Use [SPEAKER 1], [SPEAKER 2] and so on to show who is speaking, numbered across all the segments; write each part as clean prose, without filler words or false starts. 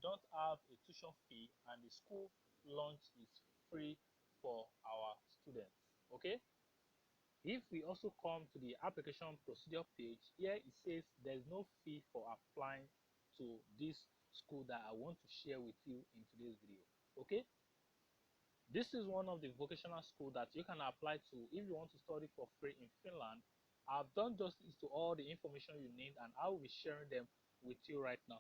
[SPEAKER 1] don't have a tuition fee and the school lunch is free for our students. Okay, if we also come to the application procedure page, here it says there's no fee for applying to this school that I want to share with you in today's video. Okay, this is one of the vocational school that you can apply to if you want to study for free in Finland. I've done justice to all the information you need and I will be sharing them with you right now.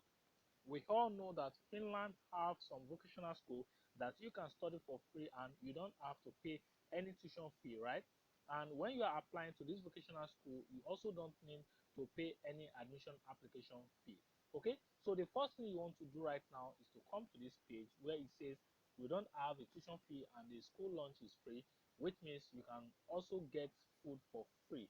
[SPEAKER 1] We all know that Finland have some vocational school that you can study for free and you don't have to pay any tuition fee, right? And when you are applying to this vocational school, you also don't need to pay any admission application fee. Okay, so the first thing you want to do right now is to come to this page where it says we don't have a tuition fee and the school lunch is free, which means you can also get food for free.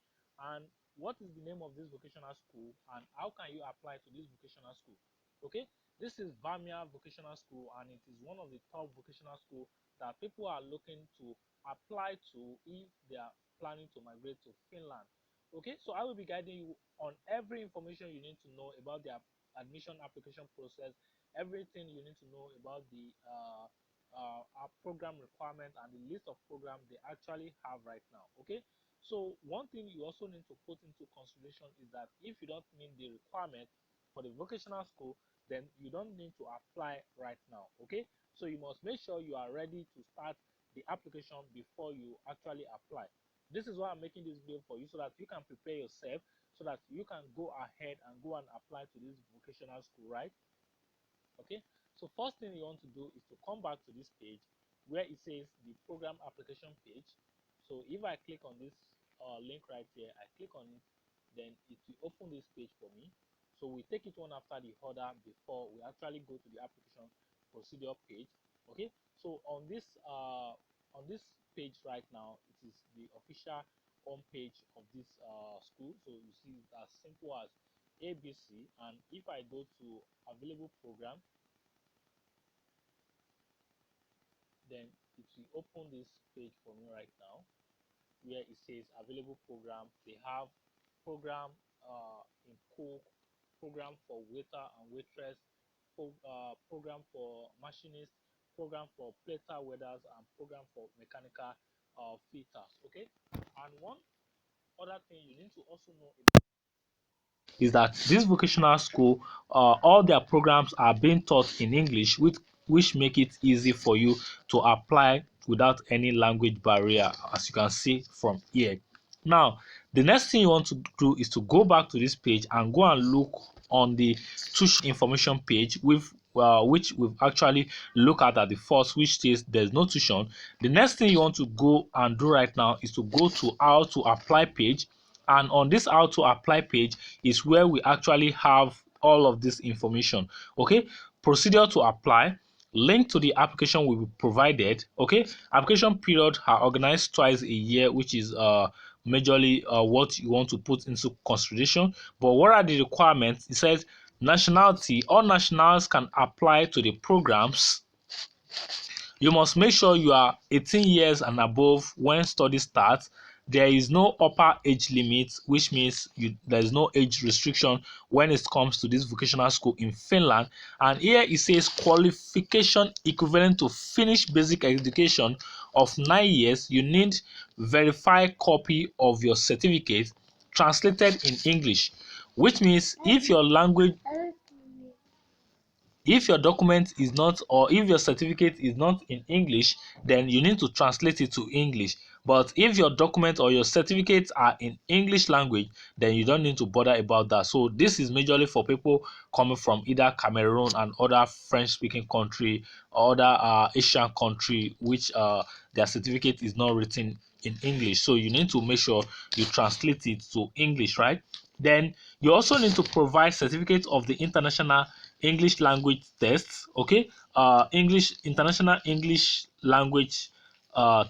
[SPEAKER 1] And what is the name of this vocational school and how can you apply to this vocational school? Okay, this is Vamia Vocational School and it is one of the top vocational school that people are looking to apply to if they are planning to migrate to Finland. Okay, so I will be guiding you on every information you need to know about the admission application process, everything you need to know about the program requirement and the list of programs they actually have right now. Okay, so one thing you also need to put into consideration is that if you don't meet the requirement for the vocational school, then you don't need to apply right now. Okay, so you must make sure you are ready to start the application before you actually apply. This is why I'm making this video for you, so that you can prepare yourself, so that you can go ahead and go and apply to this vocational school, right? Okay, so first thing you want to do is to come back to this page where it says the program application page. So if I click on this link right here, I click on it, then it will open this page for me. So we take it one after the other before we actually go to the application procedure page. Okay, so on this page right now, it is the official home page of this school. So you see it's as simple as ABC, and if I go to available program, then it will open this page for me right now where it says available program. They have program in cook, program for waiter and waitress, program for machinist, program for plater welders, and program for mechanical fitters. Okay, and one other thing you need to also know is that this vocational school, all their programs are being taught in English, which make it easy for you to apply without any language barrier, as you can see from here. Now, the next thing you want to do is to go back to this page and go and look on the tuition information page with which we've actually looked at the first, which says there's no tuition. The next thing you want to go and do right now is to go to how to apply page, and on this how to apply page is where we actually have all of this information. Okay, procedure to apply, link to the application will be provided. Okay, application period are organized twice a year, which is majorly what you want to put into consideration. But what are the requirements? It says nationality, all nationals can apply to the programs. You must make sure you are 18 years and above when study starts. There is no upper age limit, which means there is no age restriction when it comes to this vocational school in Finland. And here it says qualification equivalent to finished basic education of 9 years. You need verified copy of your certificate translated in English, which means if your language, if your document is not, or if your certificate is not in English, then you need to translate it to English. But if your document or your certificates are in English language, then you don't need to bother about that. So this is majorly for people coming from either Cameroon and other French speaking country or other Asian country, which their certificate is not written in English. So you need to make sure you translate it to English, right? Then you also need to provide certificate of the international English language tests. Okay, English international English language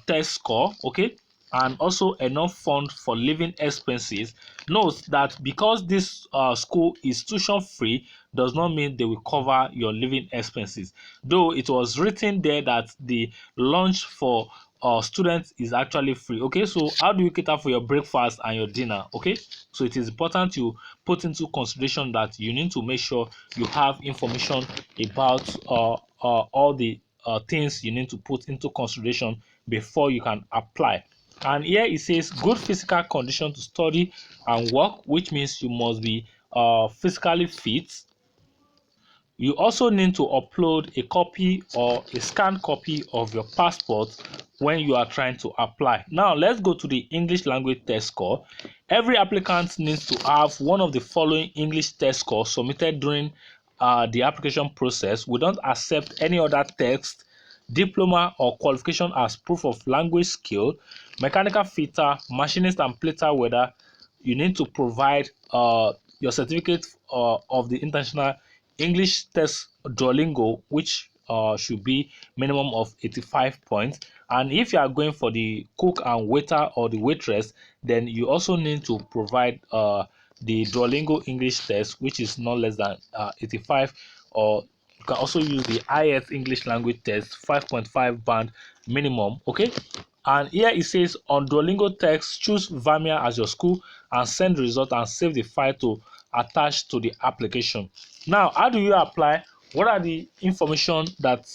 [SPEAKER 1] test score. Okay, and also enough fund for living expenses. Note that because this school is tuition free, does not mean they will cover your living expenses. Though it was written there that the lunch for students is actually free. Okay, so how do you cater for your breakfast and your dinner? Okay, so it is important you put into consideration that you need to make sure you have information about all the things you need to put into consideration before you can apply. And here it says good physical condition to study and work, which means you must be physically fit. You also need to upload a copy or a scanned copy of your passport when you are trying to apply. Now let's go to the English language test score. Every applicant needs to have one of the following English test scores submitted during the application process. We don't accept any other text, diploma or qualification as proof of language skill. Mechanical fitter, machinist and plater welder, you need to provide your certificate of the international English test Duolingo, which should be minimum of 85 points. And if you are going for the cook and waiter or the waitress, then you also need to provide the Duolingo English test, which is not less than 85, or you can also use the IELTS English language test 5.5 band minimum. Okay, and here it says on Duolingo text, choose Vamia as your school and send the result and save the file to attach to the application. Now, how do you apply? What are the information that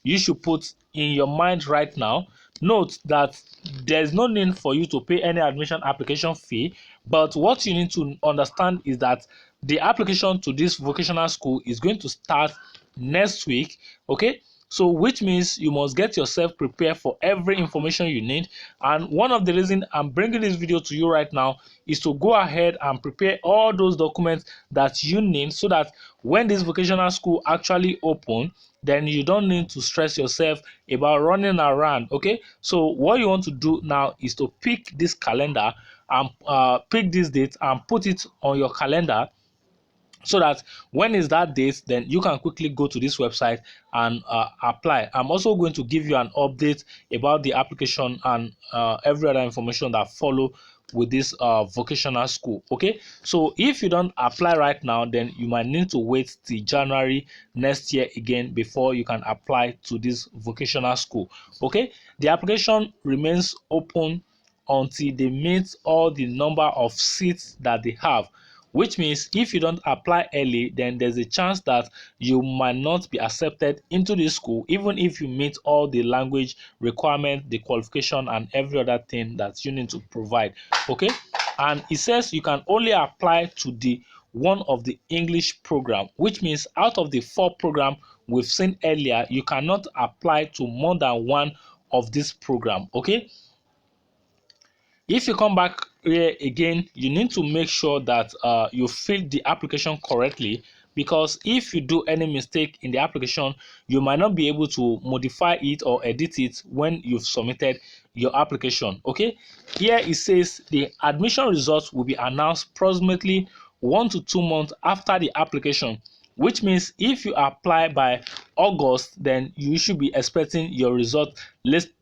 [SPEAKER 1] you should put in your mind right now? Note that there's no need for you to pay any admission application fee, but what you need to understand is that the application to this vocational school is going to start next week. Okay, so which means you must get yourself prepared for every information you need. And one of the reasons I'm bringing this video to you right now is to go ahead and prepare all those documents that you need, so that when this vocational school actually open, then you don't need to stress yourself about running around. Okay, so what you want to do now is to pick this calendar and pick this date and put it on your calendar, so that when is that date, then you can quickly go to this website and apply. I'm also going to give you an update about the application and every other information that follow with this vocational school. Okay, so if you don't apply right now, then you might need to wait till January next year again before you can apply to this vocational school. Okay, the application remains open until they meet all the number of seats that they have, which means if you don't apply early, then there's a chance that you might not be accepted into the school, even if you meet all the language requirement, the qualification and every other thing that you need to provide. Okay, and it says you can only apply to the one of the English program, which means out of the 4 program we've seen earlier, you cannot apply to more than one of this program. Okay, if you come back here again, you need to make sure that you fill the application correctly, because if you do any mistake in the application, you might not be able to modify it or edit it when you've submitted your application. Okay, here it says the admission results will be announced approximately 1 to 2 months after the application, which means if you apply by August, then you should be expecting your result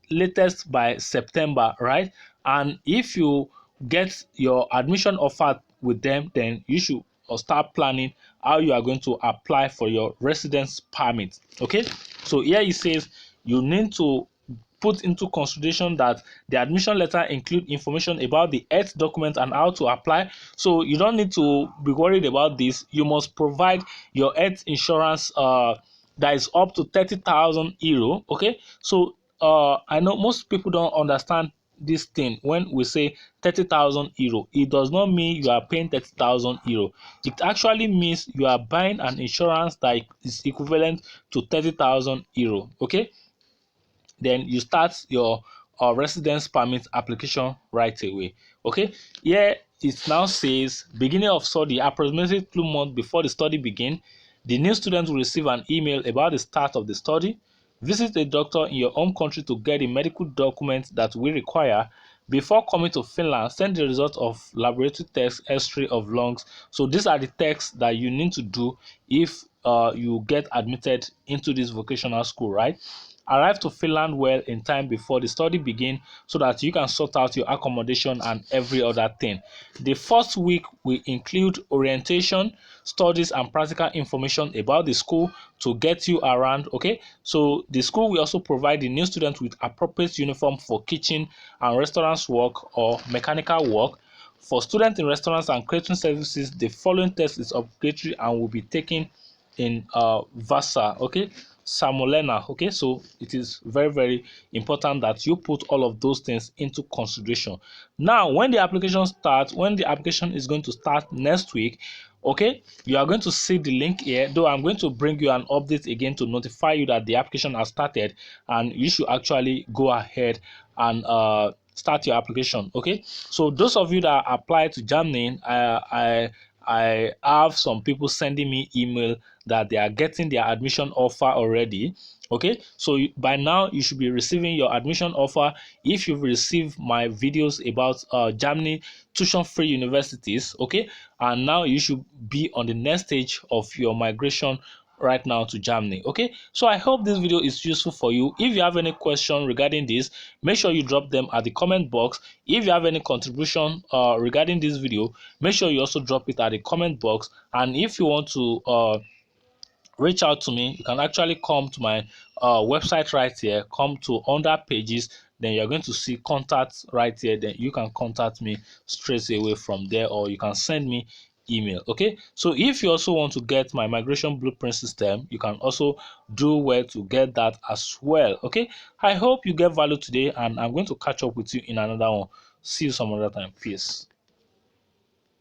[SPEAKER 1] latest by September, right? And if you get your admission offer with them, then you should start planning how you are going to apply for your residence permit. Okay, so here it says you need to put into consideration that the admission letter include information about the health document and how to apply. So you don't need to be worried about this. You must provide your health insurance that is up to 30,000 euro. Okay, so I know most people don't understand this thing. When we say 30,000 euro, it does not mean you are paying 30,000 euro. It actually means you are buying an insurance that is equivalent to 30,000 euro. Okay, then you start your residence permit application right away. Okay, here it now says beginning of study. Approximately 2 months before the study begin, the new student will receive an email about the start of the study. Visit a doctor in your home country to get the medical documents that we require. Before coming to Finland, send the result of laboratory test, X-ray of lungs. So these are the tests that you need to do if you get admitted into this vocational school, right? arrive to Finland well in time before the study begin so that you can sort out your accommodation and every other thing. The first week will include orientation, studies and practical information about the school to get you around. Okay, so the school will also provide the new student with appropriate uniform for kitchen and restaurants work or mechanical work. For students in restaurants and catering services, the following test is obligatory and will be taken in Vasa, okay, Samolena, okay. So it is very, very important that you put all of those things into consideration. Now, when the application is going to start next week, okay, you are going to see the link here, though I'm going to bring you an update again to notify you that the application has started, and you should actually go ahead and start your application. Okay, so those of you that apply to Germany, I have some people sending me email that they are getting their admission offer already. Okay, so by now you should be receiving your admission offer if you've received my videos about Germany tuition free universities. Okay, and now you should be on the next stage of your migration right now to Germany. Okay, so I hope this video is useful for you. If you have any question regarding this, make sure you drop them at the comment box. If you have any contribution regarding this video, make sure you also drop it at the comment box. And if you want to reach out to me, you can actually come to my website right here, come to under pages, then you're going to see contacts right here, then you can contact me straight away from there, or you can send me email. Okay, so if you also want to get my migration blueprint system, you can also do well to get that as well. Okay, I hope you get value today, and I'm going to catch up with you in another one. See you some other time. Peace.